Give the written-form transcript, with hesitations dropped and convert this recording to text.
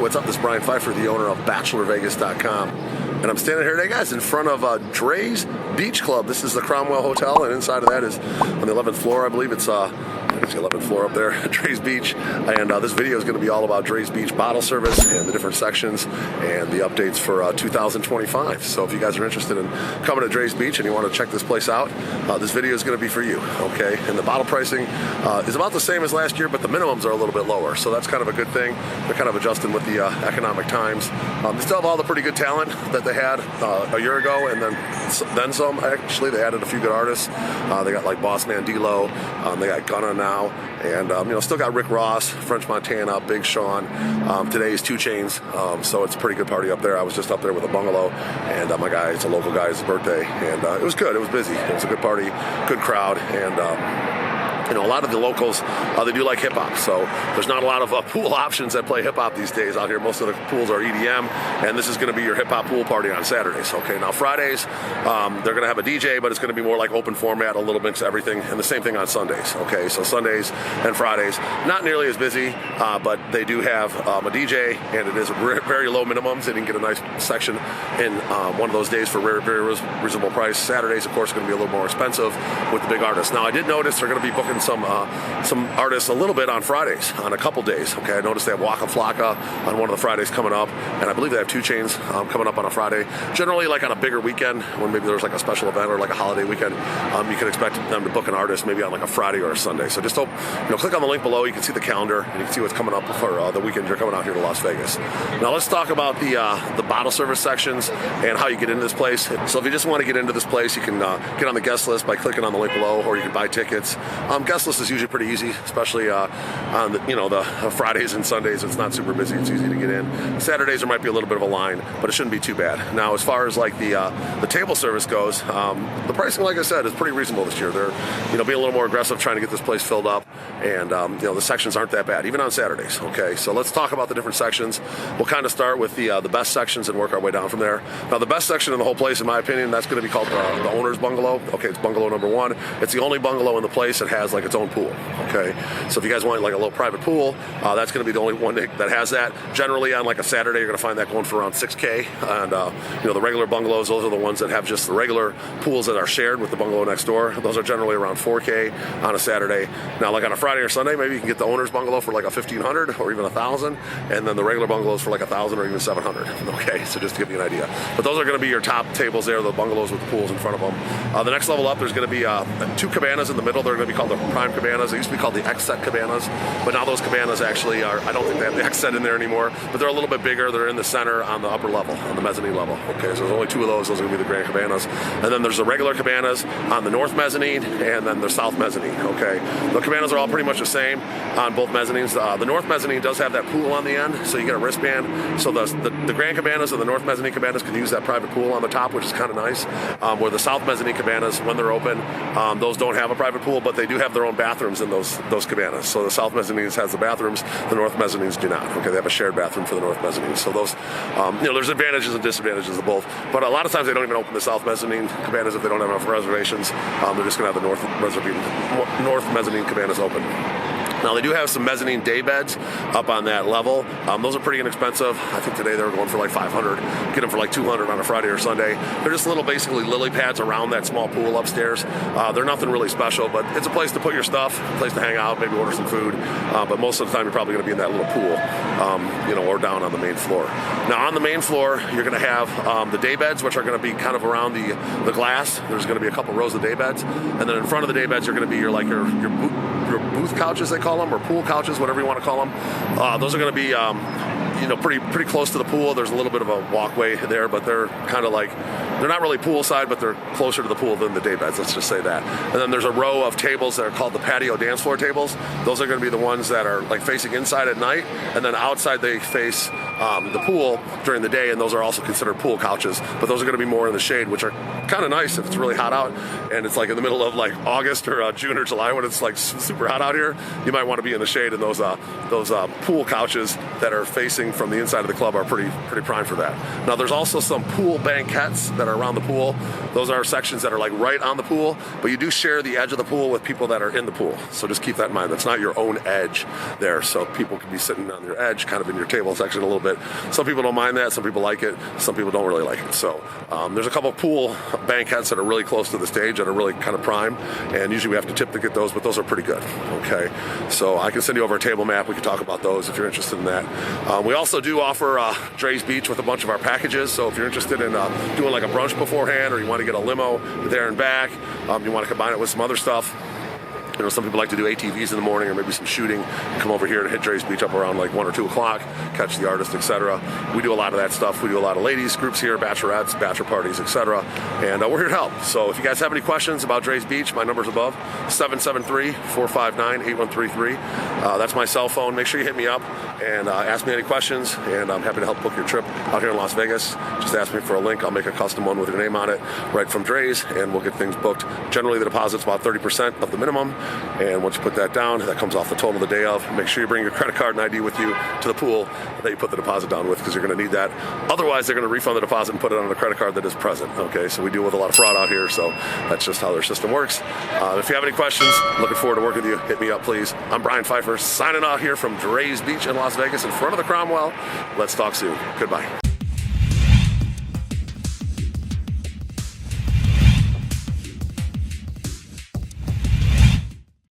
what's up? This is Brian Pfeiffer, the owner of BachelorVegas.com. And I'm standing here today, guys, in front of Drai's Beach Club. This is the Cromwell Hotel, and inside of that is on the 11th floor, I believe it's the 11th floor up there, Drai's Beach. And this video is going to be all about Drai's Beach bottle service and the different sections and the updates for 2025. So if you guys are interested in coming to Drai's Beach and you want to check this place out, this video is going to be for you, okay? And the bottle pricing is about the same as last year, but the minimums are a little bit lower. So that's kind of a good thing. They're kind of adjusting with the economic times. They still have all the pretty good talent that they had a year ago, and then some. Actually, they added a few good artists. They got like Boss Man D-Lo. They got Gunna now, and still got Rick Ross, French Montana, Big Sean. Today's 2 Chainz, so it's a pretty good party up there. I was just up there with a bungalow, and my guy, it's a local guy's birthday, and it was good. It was busy. It was a good party, good crowd, and a lot of the locals, they do like hip-hop, so there's not a lot of pool options that play hip-hop these days out here. Most of the pools are EDM, and this is going to be your hip-hop pool party on Saturdays. Okay, now Fridays, they're going to have a DJ, but it's going to be more like open format, a little mix of everything, and the same thing on Sundays. Okay, so Sundays and Fridays, not nearly as busy, but they do have a DJ, and it is very low minimums, and you can get a nice section in one of those days for very reasonable price. Saturdays, of course, are going to be a little more expensive with the big artists. Now, I did notice they're going to be booking some artists a little bit on Fridays, on a couple days. Okay, I noticed they have Waka Flocka on one of the Fridays coming up, and I believe they have 2 Chainz coming up on a Friday. Generally, like on a bigger weekend, when maybe there's like a special event or like a holiday weekend, you can expect them to book an artist maybe on like a Friday or a Sunday. So just click on the link below. You can see the calendar, and you can see what's coming up for the weekend you're coming out here to Las Vegas. Now let's talk about the bottle service sections and how you get into this place. So if you just want to get into this place, you can get on the guest list by clicking on the link below, or you can buy tickets. Guest list is usually pretty easy, especially on the Fridays and Sundays. It's not super busy. It's easy to get in. Saturdays there might be a little bit of a line, but it shouldn't be too bad. Now, as far as like the table service goes, the pricing, like I said, is pretty reasonable this year. They're being a little more aggressive, trying to get this place filled up, and the sections aren't that bad, even on Saturdays. Okay, so let's talk about the different sections. We'll kind of start with the best sections and work our way down from there. Now, the best section in the whole place, in my opinion, that's going to be called the owner's bungalow. Okay, it's bungalow number 1. It's the only bungalow in the place that has like its own pool. Okay, so if you guys want like a little private pool, that's going to be the only one that has that. Generally, on like a Saturday, you're going to find that going for around $6K. And the regular bungalows, those are the ones that have just the regular pools that are shared with the bungalow next door. Those are generally around $4K on a Saturday. Now, like on a Friday or Sunday, maybe you can get the owner's bungalow for like a $1,500 or even $1,000, and then the regular bungalows for like $1,000 or even $700. Okay, so just to give you an idea. But those are going to be your top tables there, the bungalows with the pools in front of them. The next level up, there's going to be 2 cabanas in the middle. They're going to be called the prime cabanas. They used to be called the X-set cabanas, but now those cabanas actually are, I don't think they have the X-set in there anymore, but they're a little bit bigger. They're in the center on the upper level, on the mezzanine level. Okay, so there's only 2 of those. Those are going to be the grand cabanas. And then there's the regular cabanas on the north mezzanine and then the south mezzanine. Okay, the cabanas are all pretty much the same on both mezzanines. The north mezzanine does have that pool on the end, so you get a wristband. So the grand cabanas and the north mezzanine cabanas can use that private pool on the top, which is kind of nice. Where the south mezzanine cabanas, when they're open, those don't have a private pool, but they do have their own bathrooms in those cabanas. So the south mezzanines has the bathrooms, the north mezzanines do not. Okay, they have a shared bathroom for the north mezzanine. So those, there's advantages and disadvantages of both. But a lot of times they don't even open the south mezzanine cabanas if they don't have enough reservations. They're just going to have the north mezzanine cabanas open. Now, they do have some mezzanine daybeds up on that level. Those are pretty inexpensive. I think today they were going for like $500. Get them for like $200 on a Friday or Sunday. They're just little, basically, lily pads around that small pool upstairs. They're nothing really special, but it's a place to put your stuff, a place to hang out, maybe order some food. But most of the time, you're probably going to be in that little pool, or down on the main floor. Now, on the main floor, you're going to have the daybeds, which are going to be kind of around the glass. There's going to be a couple rows of daybeds. And then in front of the daybeds are going to be your booth couches, they call them, or pool couches, whatever you want to call them. Those are going to be pretty close to the pool. There's a little bit of a walkway there, but they're kind of like, they're not really poolside, but they're closer to the pool than the daybeds, let's just say that. And then there's a row of tables that are called the patio dance floor tables. Those are going to be the ones that are like facing inside at night, and then outside they face the pool during the day, and those are also considered pool couches, but those are going to be more in the shade, which are kind of nice if it's really hot out, and it's like in the middle of like August or June or July when it's like super hot out here. You might want to be in the shade in those pool couches that are facing from the inside of the club are pretty prime for that. Now there's also some pool banquettes that are around the pool. Those are sections that are like right on the pool, but you do share the edge of the pool with people that are in the pool. So just keep that in mind. That's not your own edge there. So people can be sitting on your edge, kind of in your table section a little bit. Some people don't mind that. Some people like it. Some people don't really like it. So there's a couple of pool banquettes that are really close to the stage that are really kind of prime, and usually we have to tip to get those, but those are pretty good. Okay, so I can send you over a table map. We can talk about those if you're interested in that. We also do offer Drai's Beach with a bunch of our packages. So if you're interested in doing like a brunch beforehand, or you want to get a limo there and back, you want to combine it with some other stuff. You know, some people like to do ATVs in the morning, or maybe some shooting. Come over here to hit Drai's Beach up around like 1 or 2 o'clock, catch the artist, etc. We do a lot of that stuff. We do a lot of ladies groups here, bachelorettes, bachelor parties, etc. And we're here to help. So if you guys have any questions about Drai's Beach, my number's above, 773-459-8133. That's my cell phone. Make sure you hit me up and ask me any questions, and I'm happy to help book your trip out here in Las Vegas. Just ask me for a link. I'll make a custom one with your name on it right from Drai's, and we'll get things booked. Generally, the deposit's about 30% of the minimum. And once you put that down, that comes off the total the day of. Make sure you bring your credit card and ID with you to the pool that you put the deposit down with, because you're going to need that. Otherwise, they're going to refund the deposit and put it on a credit card that is present. Okay, so we deal with a lot of fraud out here, so that's just how their system works. If you have any questions, looking forward to working with you. Hit me up, please. I'm Brian Pfeiffer, signing out here from Drai's Beach in Las Vegas in front of the Cromwell. Let's talk soon. Goodbye.